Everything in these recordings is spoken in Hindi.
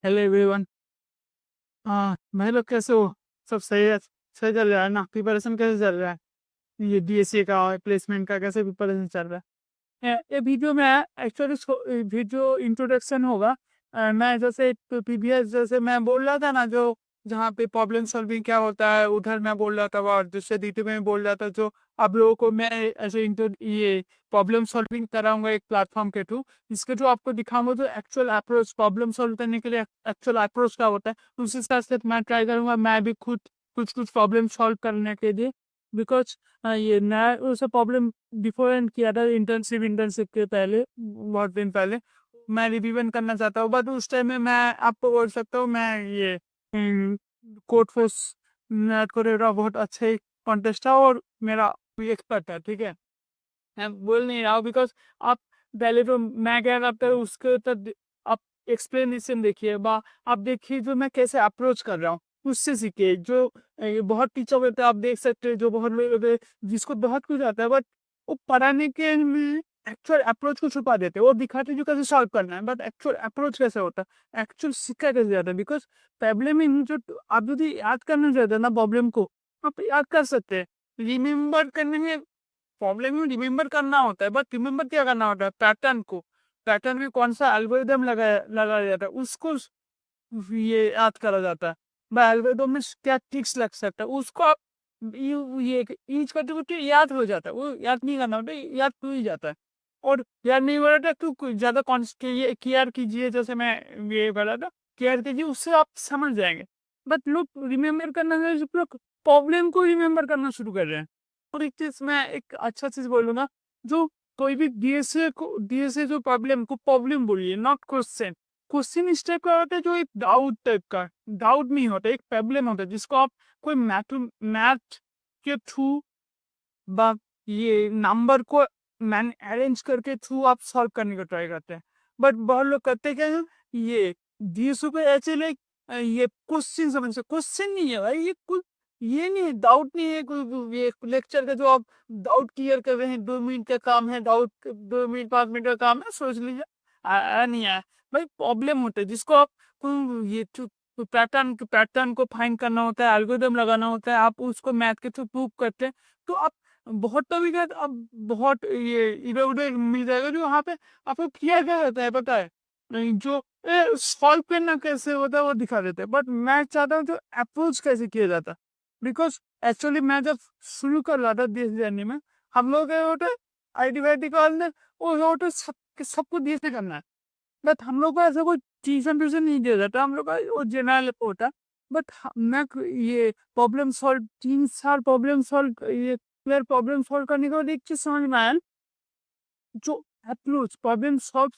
Hello everyone. भाई लोग कैसे हो? सब सही है? सही चल रहा है ना? प्रिपरेशन कैसे चल रहा है? ये डीएससी का और प्लेसमेंट का कैसे प्रिपरेशन चल रहा है? ये वीडियो में एक्चुअली वीडियो इंट्रोडक्शन होगा। मैं जैसे प्रीवियस जैसे मैं बोल रहा था ना, जो जहाँ पे प्रॉब्लम सॉल्विंग क्या होता है उधर मैं बोल रहा था, और दूसरे वीडियो में बोल रहा था, जो आप लोगों को मैं ऐसे ये प्रॉब्लम सॉल्विंग कराऊंगा एक प्लेटफॉर्म के थ्रू। इसके थ्रू आपको दिखाऊंगा तो एक्चुअल अप्रोच प्रॉब्लम सॉल्व करने के लिए एक्चुअल अप्रोच क्या होता है, उसी साथ साथ मैं ट्राई करूंगा मैं भी खुद कुछ कुछ प्रॉब्लम सॉल्व करने के लिए। बिकॉज ये मैं उसे प्रॉब्लम बिफोर एंड किया था इंटर्नशिप के पहले, बहुत दिन पहले। मैं रिवीजन करना चाहता हूँ, बट उस टाइम में मैं आपको बोल सकता हूँ मैं ये कोड फोर्स कोरेरा बहुत अच्छे कॉन्टेस्ट था और मेरा एक्सपर्ट है, ठीक है। मैं बोल नहीं रहा हूँ बिकॉज आप पहले तो मैं कह रहा था उसके तो आप एक्सप्लेनेशन देखिए बा, आप देखिए जो मैं कैसे अप्रोच कर रहा हूँ, उससे सीखिए। जो बहुत टीचर होते हैं आप देख सकते हैं, जो बहुत लोग होते हैं जिसको बहुत कुछ आता है, बट वो पढ़ाने के में एक्चुअल अप्रोच को छुपा देते हैं। वो दिखाते हैं जो कैसे सॉल्व करना है, बट एक्चुअल अप्रोच कैसे होता है, एक्चुअल सीखा कैसे जाता है। बिकॉज प्रॉब्लम में जो आप यदि याद करना चाहते हैं ना प्रॉब्लम को, आप याद कर सकते हैं। रिमेम्बर करने में प्रॉब्लम में रिमेम्बर करना होता है, बट रिमेम्बर क्या करना होता है, पैटर्न को। पैटर्न में कौन सा एल्गोरिदम लगाया जाता है उसको ये याद करा जाता है। एल्गोरिदम में क्या ट्रिक्स लग सकता है उसको आप ये ईच करते याद हो जाता है। वो याद नहीं करना होता, याद हो ही जाता है। और याद नहीं हो रहा था तो ज्यादा केयर कीजिए, जैसे मैं ये बोला था, केयर कीजिए, उससे आप समझ जाएंगे। बट लोग रिमेम्बर करना प्रॉब्लम को रिमेम्बर करना शुरू कर रहे हैं। और एक चीज मैं एक अच्छा चीज बोलूंगा, जो कोई भी डीएसए जो प्रॉब्लम को प्रॉब्लम बोलिए, नॉट क्वेश्चन। क्वेश्चन इस टाइप का होता है जो एक डाउट टाइप का, डाउट नहीं होता, एक प्रॉब्लम होता है जिसको आप कोई मैथ के थ्रू बा ये नंबर को मैन अरेंज करके थ्रू आप सॉल्व करने का ट्राई करते हैं। बट बहुत लोग करते क्या है, ये डीएसयू पे ऐसे लाइक ये क्वेश्चन समझ से क्वेश्चन नहीं है भाई, ये कुछ ये नहीं है, डाउट नहीं है ये लेक्चर का जो आप डाउट क्लियर कर रहे हैं, 2 मिनट का काम है, डाउट 2 मिनट 5 मिनट का काम है, सोच लीजिए आया नहीं आया। भाई प्रॉब्लम होता है जिसको आप ये पैटर्न को फाइंड करना होता है, एल्गोरिदम लगाना होता है, आप उसको मैथ के थ्रू प्रूव करते हैं। तो आप बहुत तरीके अब बहुत ये इधर उधर मिल जाएगा जो वहाँ पे आपको किया क्या रहता है पता है, नहीं जो सॉल्व करना कैसे होता है वो दिखा देते हैं। बट मैं चाहता हूँ जो अप्रोच कैसे किया जाता है। बिकॉज एक्चुअली मैं जब शुरू कर रहा था देश जर्नी में, हम लोग होते आईडी का वो होते सबको देश से करना है। बट हम लोग को ऐसा कोई ट्यूशन ट्यूशन नहीं दिया जाता, हम लोग का वो जनरल होता। बट मैं ये प्रॉब्लम सॉल्व 3 साल प्रॉब्लम सॉल्व ये क्लियर प्रॉब्लम सॉल्व करने के बाद एक चीज समझ में आया, जो approach problem solve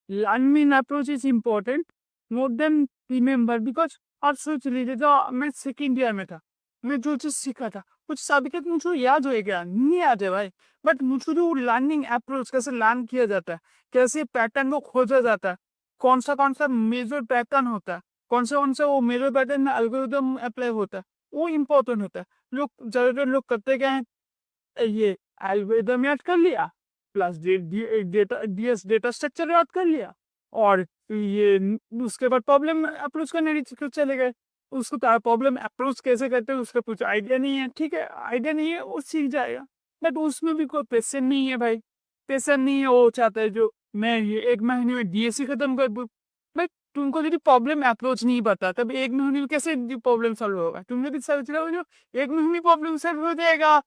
learning approach is important more than remember. Because आप सोच लीजिए जो मैं सेकेंड ईयर में था, मैं जो चीज सीखा था कुछ सबके मुझे याद हो गया नहीं याद है भाई। बट मुझे जो लर्निंग अप्रोच कैसे लर्न किया जाता है, कैसे पैटर्न को खोजा जाता है, कौन सा मेजर पैटर्न होता है, कौन सा वो मेजर पैटर्न में एल्गोरिदम अप्लाई होता है, वो इम्पोर्टेंट होता है। लोग ज्यादातर लोग करते क्या है, ये एल्गोरिदम याद कर लिया प्लस डीएस डेटा स्ट्रक्चर याद कर लिया, और ये उसके बाद प्रॉब्लम अप्रोच करने चले गए। उसको प्रॉब्लम अप्रोच कैसे करते हैं उसका कुछ आइडिया नहीं है, ठीक है, आइडिया नहीं है वो सीख जाएगा। बट उसमें भी कोई पेशेंस नहीं है भाई, पेशेंस नहीं है। वो चाहता है जो मैं ये 1 महीने में डीएससी खत्म कर दूँ। भाई तुमको यदि प्रॉब्लम अप्रोच नहीं पता तब 1 महीने में कैसे प्रॉब्लम सॉल्व होगा? तुमने भी सोच रहे हो जो 1 महीने में प्रॉब्लम सॉल्व हो जाएगा,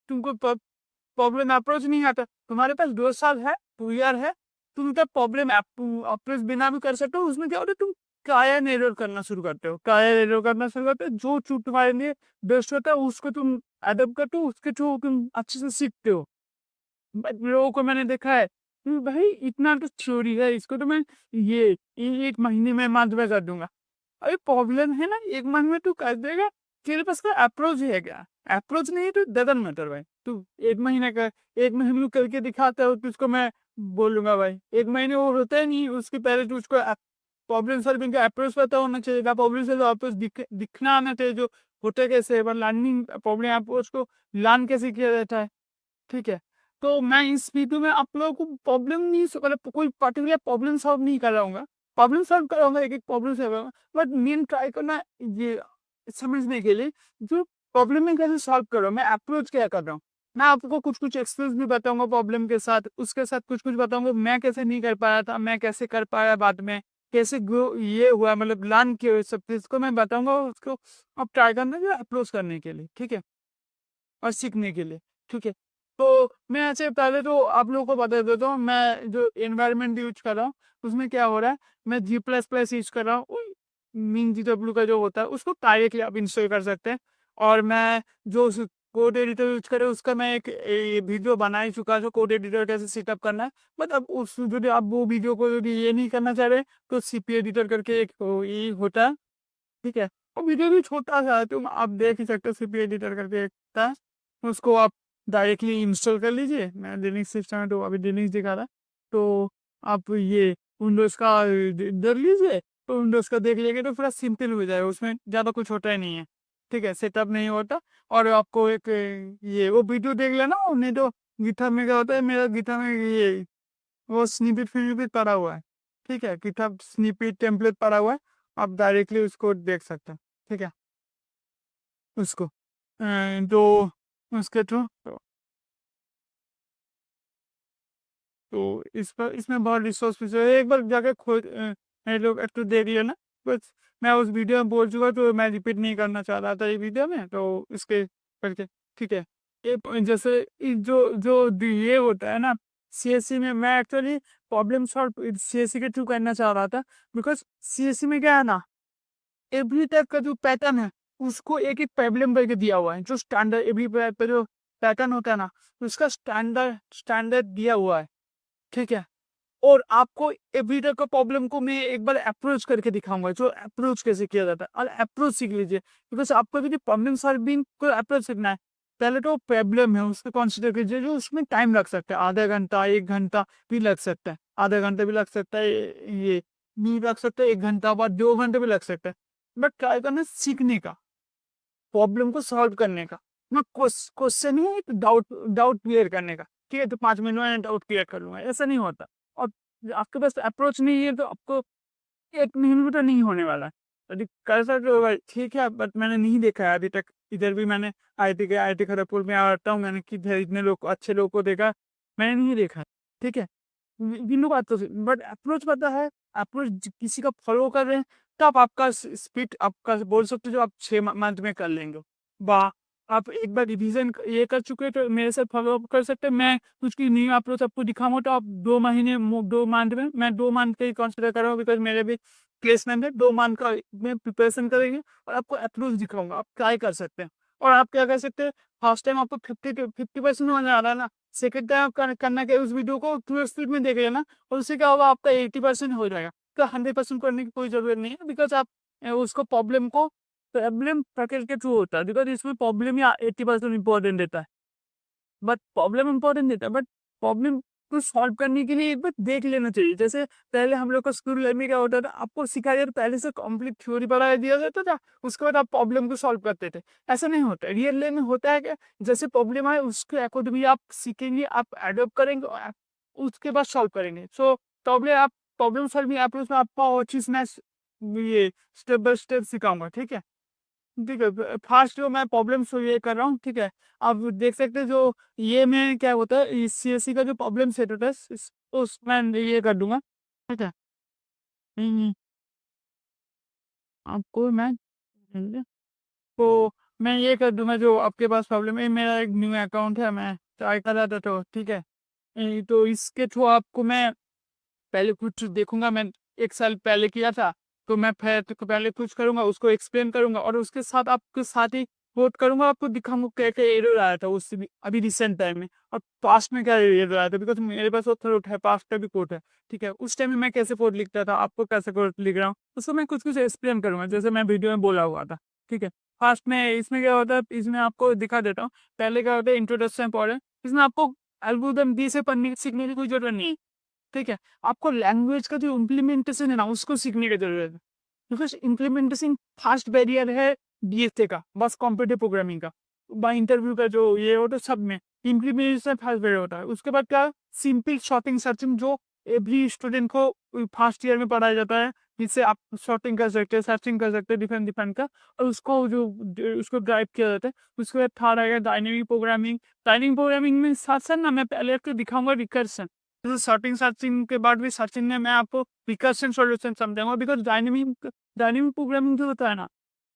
तुमको प्रॉब्लम अप्रोच नहीं आता। तुम्हारे पास 2 साल है, 2 ईयर है, तुम तब प्रॉब्लम अप्रोच बिना भी कर सकते हो। उसमें क्या होता है, तुम ट्रायल एरर करना शुरू करते हो, ट्रायल एरर करना शुरू करते हो, जो चूक तुम्हारे लिए बेस्ट होता है उसको तुम अडोप्ट करते हो, उसके थ्रू तुम अच्छे से सीखते हो। बट लोगों को मैंने देखा है भाई इतना तो थ्योरी है, इसको तो मैं ये 1 महीने में माध्यम कर दूंगा। अरे प्रॉब्लम है ना, 1 महीने में तू कर देगा, तेरे पास का अप्रोच है क्या? अप्रोच नहीं तो डजंट मैटर भाई, तू 1 महीने का 1 महीने में करके दिखाता है तुझको मैं बोलूंगा भाई 1 महीने वो होता है नहीं, उसके पहले तुझको प्रॉब्लम सॉल्विंग का अप्रोच पता होना चाहिए, प्रॉब्लम सॉल्व अप्रोच दिखना आना चाहिए, जो होता कैसे है, लर्निंग प्रॉब्लम अप्रोच को लर्न कैसे किया जाता है, ठीक है। तो मैं इस वीडियो में आप लोगों को प्रॉब्लम नहीं मतलब कोई पर्टिकुलर प्रॉब्लम सॉल्व नहीं कर रहा हूँ, प्रॉब्लम सॉल्व करूँगा, एक-एक प्रॉब्लम सॉल्व करूँगा, बट मेन ट्राई करना ये समझने के लिए जो प्रॉब्लम में कैसे सॉल्व कर रहा हूँ, मैं अप्रोच क्या कर रहा हूँ। मैं आपको कुछ-कुछ एक्सक्यूज़ भी बताऊँगा प्रॉब्लम के साथ, उसके साथ कुछ-कुछ बताऊँगा मैं कैसे नहीं कर पाया था, मैं कैसे कर पाया बाद में, कैसे ग्रो ये हुआ मतलब लर्न किया ये सब चीज़ को मैं बताऊँगा, उसको आप ट्राई करना जो अप्रोच करने के लिए, ठीक है? और सीखने के लिए, ठीक है? तो मैं ऐसे पहले तो आप लोगों को बता देता हूँ, मैं जो एनवायरनमेंट यूज़ कर रहा हूँ, उसमें क्या हो रहा है, मैं जी प्लस प्लस यूज़ कर रहा हूँ, मीन जीडब्ल्यू का जो होता है, उसको डायरेक्टली आप इंस्टॉल कर सकते हैं। और मैं जो उस कोड एडिटर यूज़ कर रहा हूँ, उसका मैं एक वीडियो बना ही चुका हूँ, कोड एडिटर कैसे सेटअप करना है। बट अब उस यदि आप वो वीडियो को यदि ये नहीं करना चाह रहे, तो सीपी एडिटर करके एक ये होता है, ठीक है? वो वीडियो भी छोटा-सा है, तुम आप देख ही सकते हो, सीपी एडिटर करके एक था, उसको आप डायरेक्टली इंस्टॉल कर लीजिए। मैं लिनक्स सिस्टम है तो अभी लिनक्स दिखा रहा है, तो आप ये विंडोज़ का कर लीजिए, तो विंडोज़ का देख लेंगे तो पूरा सिंपल हो जाएगा, उसमें ज़्यादा कुछ होता ही नहीं है, ठीक है? सेटअप नहीं होता और आपको एक ये वो वीडियो देख लेना, नहीं तो गिटहब में क्या होता है, मेरा गिटहब में ये वो स्निपेट पड़ा हुआ है, ठीक है? गिटहब स्निपेट टेम्पलेट पड़ा हुआ है, आप डायरेक्टली उसको देख सकते हैं, ठीक है? उसको तो उसके थ्रू तो इस पर इसमें बहुत रिसोर्स है, एक बार जाके खोज ये लोग एक तो देख लेना। बस मैं उस वीडियो में बोल चुका, तो मैं रिपीट नहीं करना चाह रहा था ये वीडियो में, तो इसके करके ठीक है। ये जैसे जो जो ये होता है ना, सीएससी में मैं एक्चुअली प्रॉब्लम सॉल्व सीएससी के थ्रू करना चाह रहा था, बिकॉज सीएससी में क्या है ना, एवरी टाइप का जो पैटर्न है, उसको एक-एक प्रॉब्लम करके दिया हुआ है। जो स्टैंडर्ड एवरी पे जो पैटर्न होता है ना, उसका स्टैंडर्ड स्टैंडर्ड दिया हुआ है, ठीक है? और आपको एवरी टाइप का प्रॉब्लम को मैं एक बार अप्रोच करके दिखाऊँगा, जो अप्रोच कैसे किया जाता है, और अप्रोच सीख लीजिए। बिकॉज़ आपको यदि प्रॉब्लम सॉल्विंग को अप्रोच सीखना है, पहले तो प्रॉब्लम है, उसको कंसीडर कीजिए, जो उसमें टाइम लग सकता है, आधा घंटा, 1 घंटा भी लग सकता है। आधा घंटा भी लग सकता है, ये भी लग सकता है, 1 घंटा बाद 2 घंटे भी लग सकता है। बट ट्राई करना सीखने का, प्रॉब्लम को सॉल्व करने का, ना क्वेश्चन ही है, डाउट डाउट क्लियर करने का, ठीक है? तो 5 मिनट में डाउट क्लियर कर लूँगा, ऐसा नहीं होता। और आपके पास अप्रोच नहीं है, तो आपको 1 मिनट में तो नहीं होने वाला है। यदि कर सकते हो भाई ठीक है, बट मैंने नहीं देखा है अभी तक। इधर भी मैंने आईआईटी खड़गपुर में आता हूँ, मैंने किधर इतने लोग अच्छे लोगों को देखा, मैंने नहीं देखा, ठीक है? इन बातों से बट अप्रोच पता है, अप्रोच किसी का फॉलो कर रहे हैं, तब आपका स्पीड आपका बोल सकते हो जो आप 6 मंथ में कर लेंगे। वाह! आप एक बार रिवीजन ये कर चुके हैं, तो मेरे साथ फॉलो अप कर सकते हैं। मैं कुछ की न्यू अप्रोच आपको दिखाऊँगा, तो आप 2 महीने 2 मंथ में, मैं 2 मंथ का ही कंसीडर कर रहा हूँ, बिकॉज़ मेरे भी प्लेसमेंट है, 2 मंथ का मैं प्रिपरेशन करेंगे और आपको अप्रोच दिखाऊँगा, आप ट्राई कर सकते हैं। और आप क्या कर सकते हैं, फर्स्ट टाइम आपको 50% मज़ा आ रहा है ना, सेकंड टाइम आप करना क्या है, उस वीडियो को फुल स्पीड में देख लेना, और उससे क्या होगा, आपका 80% हो जाएगा। तो 100% करने की कोई ज़रूरत नहीं है, बिकॉज़ आप उसको प्रॉब्लम पैकेज के थ्रू होता है, बिकॉज़ इसमें प्रॉब्लम या 80% इम्पोर्टेंट देता है। बट प्रॉब्लम इम्पोर्टेंट देता है, बट प्रॉब्लम को सॉल्व करने के लिए एक बार देख लेना चाहिए। जैसे पहले हम लोग का स्कूल लाइफ में क्या होता था, आपको सिखाया जाता, पहले से कंप्लीट थ्योरी पढ़ा दिया जाता था, उसके बाद आप प्रॉब्लम को सॉल्व करते थे। ऐसा नहीं होता है, रियल लाइफ में होता है क्या, जैसे प्रॉब्लम आए उसके अकॉर्डिंगली आप सीखेंगे, आप एडॉप्ट करेंगे और आप उसके बाद सॉल्व करेंगे। सो प्रॉब्लम सॉल्विंग अप्रोच में आपको और चीज़ मैं ये स्टेप बाय स्टेप सिखाऊँगा, ठीक है? ठीक है, फास्ट जो मैं प्रॉब्लम्स ये कर रहा हूँ, ठीक है? आप देख सकते हैं, जो ये में क्या होता है, इस सीएससी का जो प्रॉब्लम सेट होता है, उसमें ये कर दूँगा, ठीक है? हुँ, आपको मैं तो मैं ये कर दूँगा, जो आपके पास प्रॉब्लम है, मेरा एक न्यू अकाउंट है, मैं ट्राई कर रहा था, तो ठीक है? तो इसके थ्रू आपको मैं पहले कुछ देखूँगा, मैं 1 साल पहले किया था, तो मैं फिर तो पहले कुछ करूँगा, उसको एक्सप्लेन करूँगा, और उसके साथ आपके साथ ही कोड करूँगा, आपको दिखाऊँगा क्या-क्या एरर आया था उससे भी अभी रिसेंट टाइम में, और पास्ट में क्या एरर आया था, बिकॉज़ मेरे पास वो थोड़ा है, पास्ट का भी कोड है, ठीक है? उस टाइम में मैं कैसे कोड लिखता था, आपको कैसे कोड लिख रहा हूँ, उसको मैं कुछ-कुछ एक्सप्लेन करूँगा, जैसे मैं वीडियो में बोला हुआ था, ठीक है? फास्ट में इसमें क्या होता है, इसमें आपको दिखा देता हूँ, पहले क्या होता है, इंट्रोडक्शन पढ़े, इसमें आपको एल्गोरिथम डी से पढ़ने सीखने की कोई ज़रूरत नहीं है। ठीक है? आपको लैंग्वेज का जो इम्प्लीमेंटेशन है ना, उसको सीखने की ज़रूरत है। बिकॉज़ इम्प्लीमेंटेशन फर्स्ट बैरियर है डीएसए का, बस कॉम्प्यूटर प्रोग्रामिंग का। इंटरव्यू का जो ये होता है सब में, इम्प्लीमेंटेशन फर्स्ट बैरियर होता है। उसके बाद क्या, सिंपल शॉर्टिंग सर्चिंग, जो एवरी स्टूडेंट को फर्स्ट ईयर में पढ़ाया जाता है, जिससे आप सॉर्टिंग कर सकते हैं, सर्चिंग कर सकते हैं डिफरेंट डिफरेंट का, और उसको जो उसको ड्राइव किया जाता है। उसके बाद थर्ड आएगा डायनेमिक प्रोग्रामिंग। डायनेमिक प्रोग्रामिंग में साथ साथ ना मैं पहले आपको दिखाऊंगा रिकर्सन। तो सॉर्टिंग सर्चिंग के बाद भी सर्चिंग में मैं आपको रिकर्सन सॉल्यूशन समझाऊंगा, बिकॉज डायनेमिक डायनेमिक प्रोग्रामिंग जो होता है ना,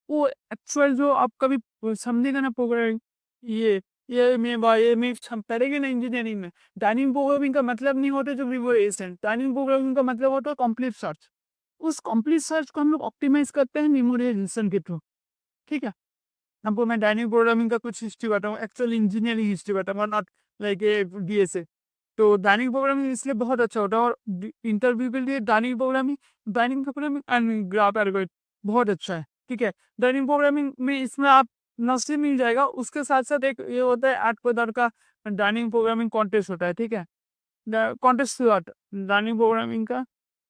वो एक्चुअल जो आप कभी समझेगा ना प्रोग्रामिंग, ये पढ़ेंगे ना इंजीनियरिंग में। डायनेमिक प्रोग्रामिंग का मतलब नहीं होता जो रिवोल्यूशन, डायनेमिक प्रोग्रामिंग का मतलब होता है कंप्लीट सर्च। उस कंप्लीट सर्च को हम लोग ऑप्टिमाइज करते हैं मेमोराइजेशन के थ्रू। ठीक है, आपको मैं डायनेमिक प्रोग्रामिंग का कुछ हिस्ट्री बताऊँ, एक्चुअल इंजीनियरिंग हिस्ट्री बताऊंगा, नॉट लाइक ए डीएसए। तो डायनेमिक प्रोग्रामिंग इसलिए बहुत अच्छा होता है, और इंटरव्यू के लिए dynamic programming and graph algorithm बहुत अच्छा है। ठीक है, डायनेमिक प्रोग्रामिंग में इसमें आप नर्सरी मिल जाएगा, उसके साथ साथ एक ये होता है 8 प्रकार का डायनेमिक प्रोग्रामिंग कॉन्टेस्ट होता है। ठीक है, कॉन्टेस्ट डायनेमिक प्रोग्रामिंग का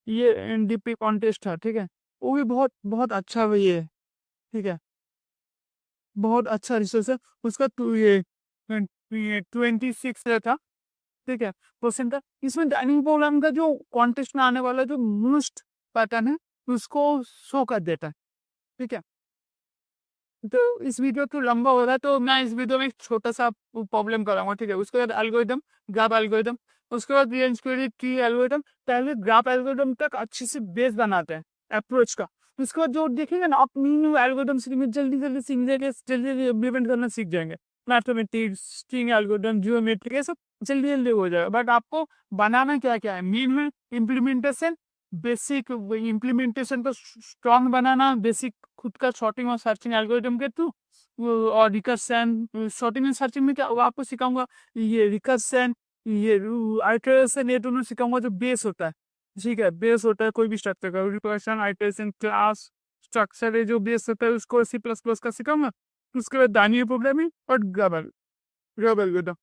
ये एनडीपी कॉन्टेस्ट है। ठीक है, वो भी बहुत बहुत अच्छा वही है। ठीक है, बहुत अच्छा रिसोर्स है उसका। तो ये 26 था। ठीक है, क्वेश्चन था इसमें। डाइनिंग प्रोग्राम का जो कॉन्टेस्ट में आने वाला जो मोस्ट पैटर्न है उसको शो कर देता है। ठीक है, तो इस वीडियो तो लंबा हो रहा है, तो मैं इस वीडियो में एक छोटा सा प्रॉब्लम कराऊंगा। ठीक है, उसके बाद एल्गोरिदम, ग्राफ एल्गोरिदम, उसके बाद रेंज क्वेरी ट्री एल्गोरिदम। पहले ग्राफ एल्गोरिदम तक अच्छे से बेस बनाते हैं अप्रोच का। उसके बाद जो देखेंगे ना, आप न्यू एल्गोरिदम में जल्दी जल्दी सीख जाएंगे, जल्दी जल्दी इम्प्लीमेंट करना सीख जाएंगे। मैथमेटिक्स, स्ट्रिंग एल्गोरिदम, जियोमेट्रिक, ये सब जल्दी जल्दी हो जाएगा। बट आपको बनाना क्या क्या है, मेन में इम्प्लीमेंटेशन, बेसिक इम्प्लीमेंटेशन को स्ट्रॉन्ग बनाना, बेसिक खुद का सॉर्टिंग और सर्चिंग एल्गोरिदम के थ्रू, और रिकर्सन। सॉर्टिंग एंड सर्चिंग में क्या होगा आपको सिखाऊंगा, ये रिकर्सन, ये आइटरेशन, ये दोनों सिखाऊंगा जो बेस होता है। ठीक है, बेस होता है कोई भी स्ट्रक्चर का, रिकर्सन, आइटरेशन, क्लास स्ट्रक्चर है जो बेस होता है, उसको C++ का सिखाऊंगा। उसके बाद डायनेमिक प्रोग्रामिंग और ग्रामर, एल्गोरिदम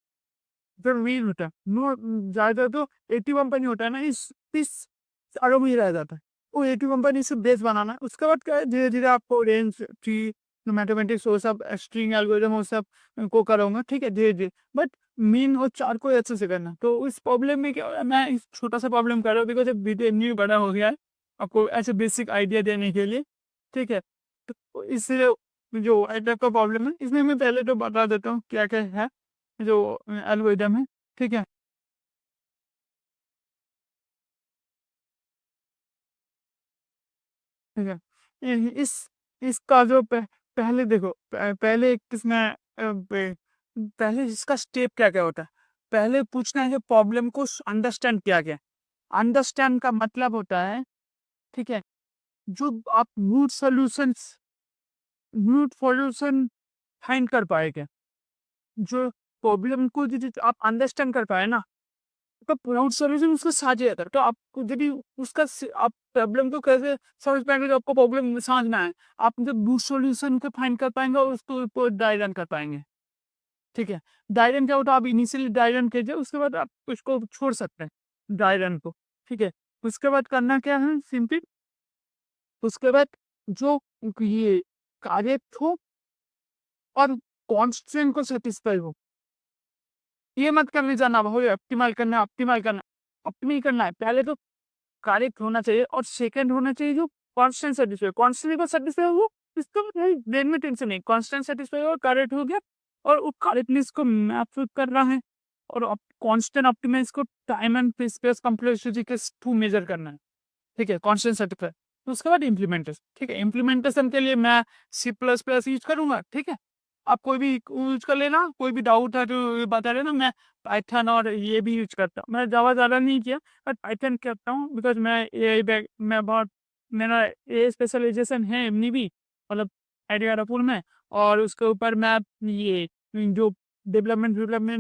जो मीन होता है। नो, ज्यादा तो 81 पर नहीं होता है ना, इस आरो में ही रह जाता है। वो 81 पर से बेस बनाना है। उसके बाद क्या है, धीरे धीरे आपको रेंज ट्री, मैथमेटिक्स, वो सब स्ट्रिंग एल्गोरिदम, वो सब को करूंगा। ठीक है, धीरे धीरे, बट मीन और चार को अच्छे से करना। तो इस प्रॉब्लम में क्या हो रहा है, मैं इस छोटा सा प्रॉब्लम कर रहा हूँ बिकॉज वीडियो न्यू बड़ा हो गया है, आपको ऐसे बेसिक आइडिया देने के लिए। ठीक है, तो इसलिए जो टाइप का प्रॉब्लम है, इसमें मैं पहले तो बता देता हूँ क्या क्या है जो एल्गोरिदम है। ठीक है, ठीक है, इस इसका जो पहले देखो, पहले किसमें पहले इसका स्टेप क्या क्या होता है। पहले पूछना है प्रॉब्लम को अंडरस्टैंड किया गया। अंडरस्टैंड का मतलब होता है, ठीक है, जो आप रूट सॉल्यूशन फाइंड कर पाएंगे, जो प्रॉब्लम को जो आप अंडरस्टैंड कर पाए ना, तो प्राउड सॉल्यूशन उसका साझे रहता है। तो आपको जब भी आप प्रॉब्लम को कैसे समझ पाएंगे, जो आपको प्रॉब्लम समझ में आए, आप जब रूट सॉल्यूशन को फाइंड कर पाएंगे और उसको ऊपर डायरन कर पाएंगे। ठीक है, डायरन क्या होता है, आप इनिशियली डायरन कीजिए, उसके बाद आप उसको छोड़ सकते हैं डायरन को। ठीक है, उसके बाद करना क्या है, सिंपल, उसके बाद जो ये कार्य हो और कॉन्स्टेंट को सेटिस्फाई हो, ये मत करने जाना भाई ऑप्टिमल करना है। पहले तो करेक्ट होना चाहिए, और सेकंड होना चाहिए जो कांस्टेंट सेटिस्फाई, कांस्टेंट को सेटिस्फाई हो, इसका भाई ब्रेन में टेंशन नहीं, कांस्टेंट सेटिस्फाई और करेक्ट हो गया, और उस करेक्टनेस को मैप करना है, और कांस्टेंट ऑप्टिमाइज को टाइम एंड स्पेस कॉम्प्लेक्सिटी के थ्रू मेजर करना है। ठीक है, कांस्टेंट सेटिस्फाई, तो उसके बाद इम्प्लीमेंटेशन। ठीक है, इम्प्लीमेंटेशन के लिए मैं C++ यूज करूंगा। ठीक है, आप कोई भी यूज कर लेना, कोई भी डाउट है तो बता देना। मैं पाइथन और ये भी यूज करता हूँ, मैं जावा ज़्यादा नहीं किया, बट पाइथन करता हूँ, बिकॉज मैं ए बैक मैं बहुत, मेरा ए स्पेशलाइजेशन है एमनीबी, मतलब आईडी में। और उसके ऊपर मैं ये जो डेवलपमेंट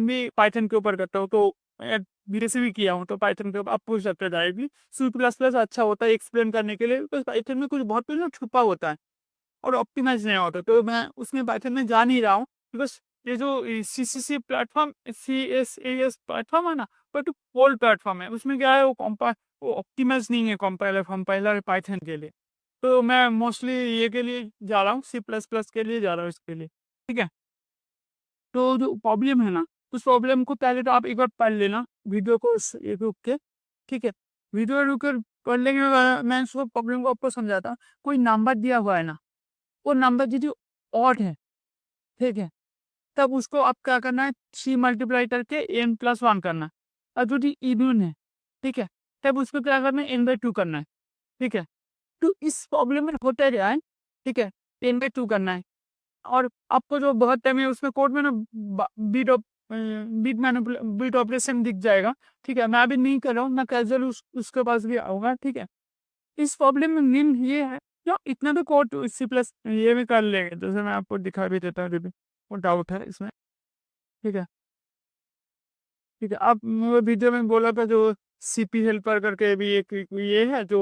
भी पाइथन के ऊपर करता हूँ, तो बीएससी भी किया हूँ, तो पाइथन के ऊपर आप पूछ सकते हैं भी। C++ अच्छा होता है एक्सप्लेन करने के लिए, बिकॉज पाइथन में कुछ बहुत कुछ ना छुपा होता है और ऑप्टिमाइज नहीं होता, तो मैं उसमें पाइथन में जा नहीं रहा हूँ, बिकॉज ये जो CCC प्लेटफॉर्म, CSAS प्लेटफॉर्म है ना, बट ओल्ड प्लेटफॉर्म है, उसमें क्या है, वो ऑप्टिमाइज नहीं है कंपाइलर पाइथन के लिए। तो मैं मोस्टली ये के लिए जा रहा हूँ, C++ के लिए जा रहा हूँ इसके लिए। ठीक है, तो जो प्रॉब्लम है ना, उस प्रॉब्लम को पहले तो आप एक बार पढ़ लेना वीडियो को, ये रुक के। ठीक है? वीडियो रुकर कर लेंगे, मैं उसको प्रॉब्लम को आपको समझाता हूँ। कोई नंबर दिया हुआ है ना, वो नंबर यदि ऑड है, ठीक है? तब उसको आप क्या करना है, 3 मल्टीप्लाई करके n+1 करना है। और यदि इवन है, ठीक है? तब उसको क्या करना है, n/2 करना है, ठीक है? तो इस प्रॉब्लम में होता क्या है, ठीक है? n/2 करना है। और आपको जो बहुत टाइम है उसमें कोड में ना बीट ऑपरेशन दिख जाएगा, ठीक है? मैं अभी नहीं कर रहा हूँ, मैं कैजुअल उसके पास भी आऊँगा, ठीक है? इस प्रॉब्लम में मेन ये है, जो इतना तो कोड सी प्लस ये भी कर लेंगे, जैसे मैं आपको दिखा भी देता हूँ, अभी वो डाउट है इसमें, ठीक है? ठीक है, आप वो वीडियो में बोला था जो सीपी हेल्पर करके भी एक ये है जो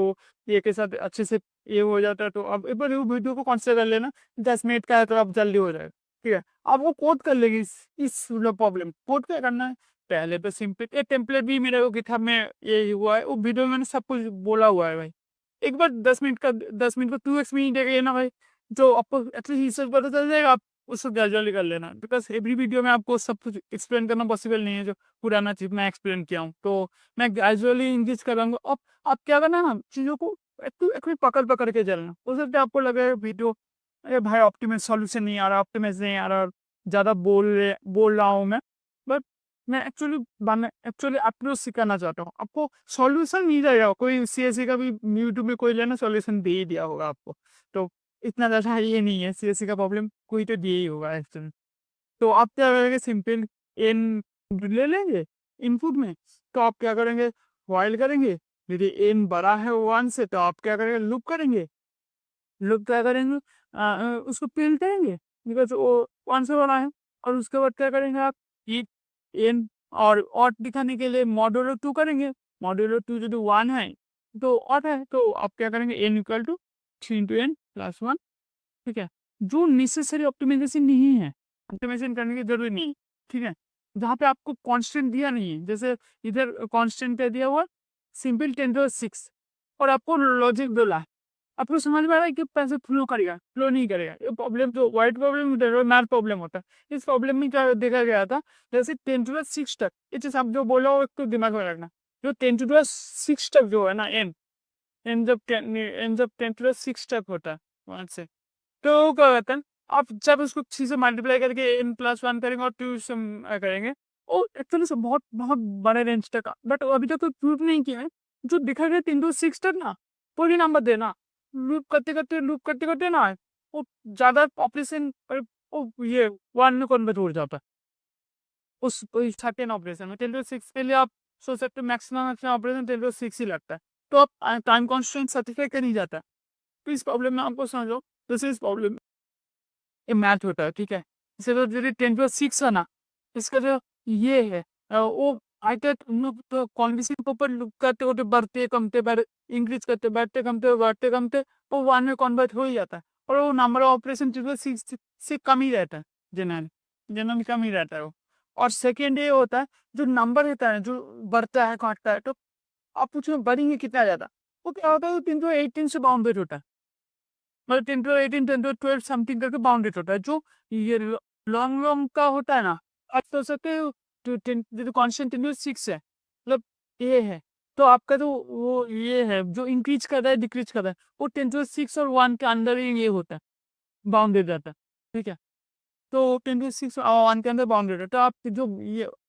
ये के साथ अच्छे से ये हो जाता है, तो आप एक बार वो वीडियो को कौन से कर लेना, 10 मिनट का है तो आप जल्दी हो जाएगा, ठीक है? आप वो कोड कर लेंगे, इस प्रॉब्लम कोड क्या करना है, पहले तो सिंपल एक टेम्पलेट भी मेरे को गिटहब में ये हुआ है, वो वीडियो में मैंने सब कुछ बोला हुआ है भाई। एक बार 10 मिनट का 2x मिनट है ना भाई, जो आपको एटलीस्ट ये सब पता चल जाएगा, आप उसको ग्रेजुअली कर लेना, बिकॉज एवरी वीडियो में आपको सब कुछ एक्सप्लेन करना पॉसिबल नहीं है, जो पुराना चीज़ मैं एक्सप्लेन किया हूँ, तो मैं ग्रेजुअली इंक्रीज कराऊंगा। अब आप क्या करना ना, चीज़ों को एक पकड़ पकड़ के चलना, हो सकता है आपको लगे वीडियो, अरे भाई ऑप्टिमस सॉल्यूशन नहीं आ रहा, ऑप्टिमस नहीं आ रहा, ज़्यादा बोल रहा हूँ मैं, बट मैं एक्चुअली अप्रोच सिखाना चाहता हूँ आपको। सॉल्यूशन नहीं रहेगा, कोई सीएससी का भी यूट्यूब में कोई लेना सॉल्यूशन दे ही दिया होगा आपको, तो इतना ज़्यादा ये नहीं है, सीएससी का प्रॉब्लम कोई तो दिए ही होगा एक्चुअली। तो आप क्या करेंगे, सिंपल एन ले लेंगे इनपुट में, तो आप क्या करेंगे, व्हाइल करेंगे, यदि एन बड़ा है 1 से तो आप क्या करेंगे, लूप करेंगे, लूप क्या करेंगे, उसको प्रिंट करेंगे, बिकॉज वो 1 से बड़ा है। और उसके बाद क्या करेंगे आप, ये एन और दिखाने के लिए मॉड्यूलो 2 करेंगे, मॉड्यूलो 2 यदि 1 है तो और है, तो आप क्या करेंगे, n = 3 × n+1, ठीक है? जो नेसेसरी ऑप्टिमाइजेशन नहीं है, ऑप्टिमाइजेशन करने की जरूरी नहीं, ठीक है? जहाँ पे आपको कांस्टेंट दिया नहीं है, जैसे इधर कांस्टेंट पे दिया हुआ सिंपल 10⁻⁶, और आपको लॉजिक बोला है, आपको समझ में आ रहा है कि पैसे फ्लो करेगा, फ्लो नहीं करेगा, ये प्रॉब्लम तो वाइट प्रॉब्लम मैथ प्रॉब्लम होता है। इस प्रॉब्लम में क्या देखा गया था, जैसे 10⁻⁶ तक, ये चीज आप जो बोला हो एक तो दिमाग में रखना, जो 10⁻⁶ तक जो है ना, एन जब 10⁻⁶ तक होता है वहां से, तो क्या कहते हैं, आप जब उसको 6 से मल्टीप्लाई करके n+1 करेंगे और 2 से करेंगे, वो एक्चुअली से बहुत बहुत बड़े रेंज तक, बट अभी तक तो प्रूव नहीं किया है। जो दिखा गया 10⁻⁶ तक ना, पूरी नंबर देना, लूप करते करते ना, वो ज़्यादा ऑपरेशन, वो ये 1 में कन्वर्ट हो जाता है, उस सर्टेन ऑपरेशन में 10⁻⁶ के लिए आप सोच सकते हो मैक्सिमम ऑपरेशन 10⁻⁶ ही लगता है, तो आप टाइम कॉन्स्टेंट सर्टिफाई कर नहीं जाता। तो इस प्रॉब्लम में आपको समझो, दिस इज प्रॉब्लम, ये मैथ होता है, ठीक है? इसे तो यदि 10⁻⁶ है ना, इसका जो ये है, वो आते तो कॉन्विशन के ऊपर loop करते होते बढ़ते कमते इंक्रीज करते बढ़ते कमते, वो 1 में कन्वर्ट हो ही जाता है, और वो नंबर ऑफ ऑपरेशन 10⁻⁶ से कम ही रहता है, जनरली कम ही रहता है वो। और सेकेंड ये होता है, जो नंबर रहता है जो बढ़ता है घटता है, तो आप उसमें बढ़ेंगे कितना ज़्यादा, वो क्या होता है, 10⁻18 से बाउंडेड होता है, मतलब 10⁻18 10⁻12 समथिंग करके बाउंडेड होता है, जो ये लॉन्ग लॉन्ग का होता है ना, आप तो सकते हो, जो कॉन्स्टेंट 10⁻⁶ है, मतलब ये है, तो आपका तो वो ये है जो इंक्रीज कर रहा है डिक्रीज कर रहा है, वो 10⁻⁶ और 1 के अंदर ही ये होता है, बाउंडेड रहता है, ठीक है? तो 10⁻⁶ और 1 के अंदर बाउंडेड है, तो आप जो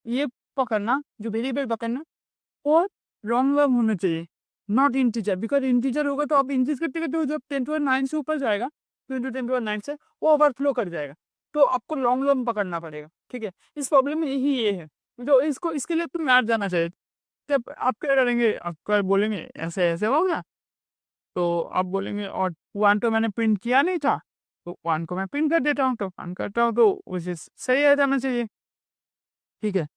ये पकड़ना, जो वेरिएबल पकड़ना, और लॉन्ग लॉन्ग होना चाहिए, नॉट इंटीजर, बिकॉज इंटीजर होगा तो आप इंक्रीज करते करते जब 10⁻9 से ऊपर जाएगा, तो इंटू 10⁻9 से वो ओवरफ्लो कर जाएगा, तो आपको लॉन्ग लॉन्ग पकड़ना पड़ेगा, ठीक है? इस प्रॉब्लम में यही ये है, जो इसको इसके लिए तो मैथ जाना चाहिए। जब आप क्या करेंगे, आपका बोलेंगे ऐसे ऐसे होगा, तो आप बोलेंगे और 1 तो मैंने प्रिंट किया नहीं था, तो 1 को मैं प्रिंट कर देता हूँ, तो 1 करता हूँ, तो उसे सही आ जाना चाहिए, ठीक है?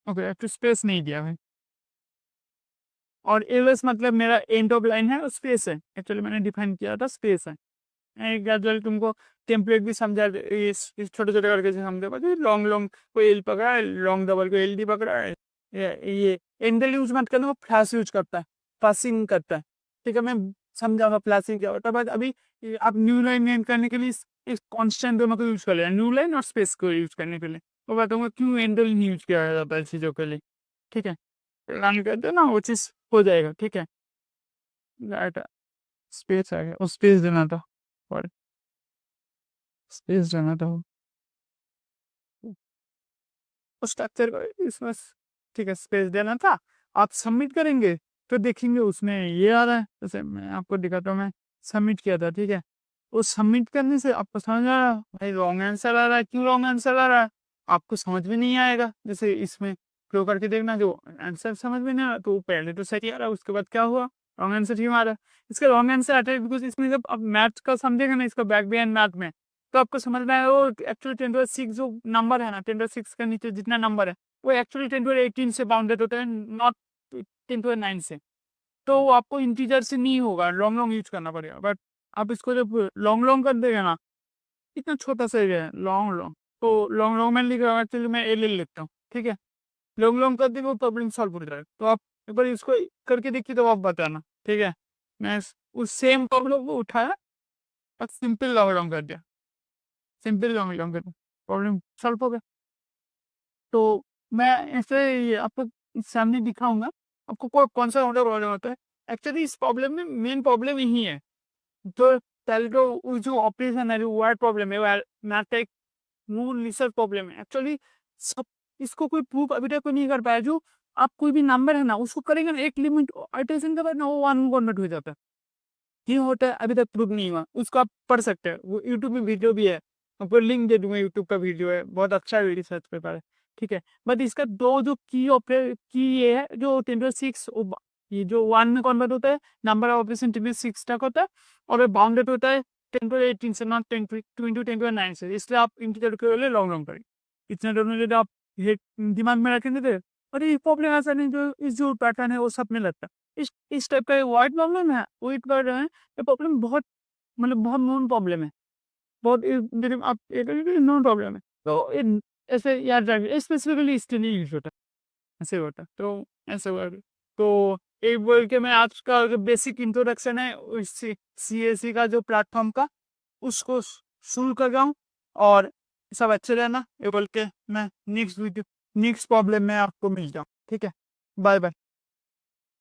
ओके, तो स्पेस नहीं दिया भाई, और एलएस मतलब मेरा एंड ऑफ लाइन है और स्पेस है, एक्चुअली मैंने डिफाइन किया था स्पेस है। मैं ग्रेजुअली तुमको टेम्पलेट भी समझा इस छोटे छोटे करके समझा पाती, लॉन्ग लॉन्ग को एल पकड़ा है, लॉन्ग डबल को एल डी पकड़ा है, ये एंडल यूज मत करना, वो फ्लैश यूज करता है, फ्लैशिंग करता है, ठीक है? मैं समझाऊंगा फ्लैशिंग क्या होता है, बट अभी आप न्यू लाइन एंड करने के लिए इस कॉन्स्टेंट दोनों को यूज कर लिया, न्यू लाइन और स्पेस को यूज करने के लिए, वो बताऊंगा क्यों एंडल यूज किया जाता है चीज़ों के लिए, ठीक है? रन कर दो ना, वो चीज़ हो जाएगा, ठीक है। डाटा स्पेस आ गया, वो स्पेस देना था, और स्पेस देना था वो स्ट्रक्चर को इसमें ठीक है, स्पेस देना था। आप सबमिट करेंगे तो देखेंगे उसमें ये आ रहा है, जैसे मैं आपको दिखाता हूँ, मैं सबमिट किया था, ठीक है। वो सबमिट करने से आपको समझ आ रहा है भाई रॉन्ग आंसर आ रहा है, क्यों रॉन्ग आंसर आ रहा है आपको समझ में नहीं आएगा। जैसे इसमें क्लो करके देखना, जो आंसर समझ में नहीं आ रहा तो पहले तो सही आ रहा है, उसके बाद क्या हुआ, रॉन्ग आंसर क्यों आ रहा है। इसका रॉन्ग आंसर आता है बिकॉज इसमें जब आप मैथ का समझेगा ना, इसका बैक बिहाइंड मैथ में, तो आपको समझ में आएगा वो एक्चुअली 10⁻6 जो नंबर है ना, 10⁻6 के नीचे जितना नंबर है वो एक्चुअली 10⁻18 से बाउंडेड होता है, नॉट 10⁻9 से। तो वो आपको इंटीजर से नहीं होगा, लॉन्ग लॉन्ग यूज करना पड़ेगा। बट आप इसको जब लॉन्ग लॉन्ग कर देगा ना, इतना छोटा सा एरिया है लॉन्ग लॉन्ग, तो लॉन्ग लॉन्ग में लिख रहा हूँ, एक्चुअली मैं एल एल लिखता हूँ, ठीक है। लॉन्ग लॉन्ग कर देंगे वो प्रॉब्लम सॉल्व हो जाएगा। तो आप एक बार इसको करके देखिए तो आप बताना, ठीक है। मैं उस सेम प्रॉब्लम को उठाया और सिंपल लॉन्ग लॉन्ग कर दिया, सिंपल लॉन्ग लॉन्ग कर दिया, प्रॉब्लम सॉल्व हो गया। तो मैं ऐसे आपको सामने दिखाऊंगा आपको कौन सा प्रॉब्लम होता है। एक्चुअली इस प्रॉब्लम में मेन प्रॉब्लम यही है, तो पहले तो वो जो ऑपरेशन है, जो वर्ड प्रॉब्लम है, वो मैथ का एक मूल रिसर्च प्रॉब्लम है एक्चुअली। सब इसको कोई प्रूफ अभी तक कोई नहीं कर पाया। जो आप कोई भी नंबर है ना उसको करेंगे ना, एक लिमिट अल्टेशन के बाद ना वो वन कन्वर्ट हो जाता है। क्यों होता है अभी तक प्रूफ नहीं हुआ, उसको आप पढ़ सकते हैं, वो यूट्यूब में वीडियो भी है, आपको लिंक दे दूंगा, यूट्यूब का वीडियो है, बहुत अच्छा रिसर्च पेपर है, ठीक है। बट इसका दो जो की ये है, जो 10⁻6 ये जो वन में कन्वर्ट होता है, नंबर ऑफ ऑपरेशन 10⁻6 तक होता है, और बाउंडेड होता है 10⁻18 से, नॉट 10⁻9 से, इसलिए आप इंटीजर के लिए लॉन्ग लॉन्ग करें। इतना दोनों यदि आप दिमाग में रखेंगे तो और ये प्रॉब्लम ऐसा नहीं, जो इस जो पैटर्न है वो सब में लगता है। इस टाइप का वाइट प्रॉब्लम है, वेट कर रहे हैं, ये प्रॉब्लम बहुत मतलब बहुत नॉन प्रॉब्लम है, बहुत मेरे आप एक नॉन प्रॉब्लम है। तो ऐसे याद रखिए, स्पेसिफिकली इसके लिए यूज होता है, ऐसे होता है, तो ऐसे हुआ। तो एक बोल के मैं आज का जो बेसिक इंट्रोडक्शन है उस CSE का जो प्लेटफॉर्म का, उसको शुरू कर रहा हूँ। और सब अच्छे रहना, ये बोल के मैं नेक्स्ट वीडियो नेक्स्ट प्रॉब्लम में आपको मिल जाऊँ, ठीक है। Bye bye.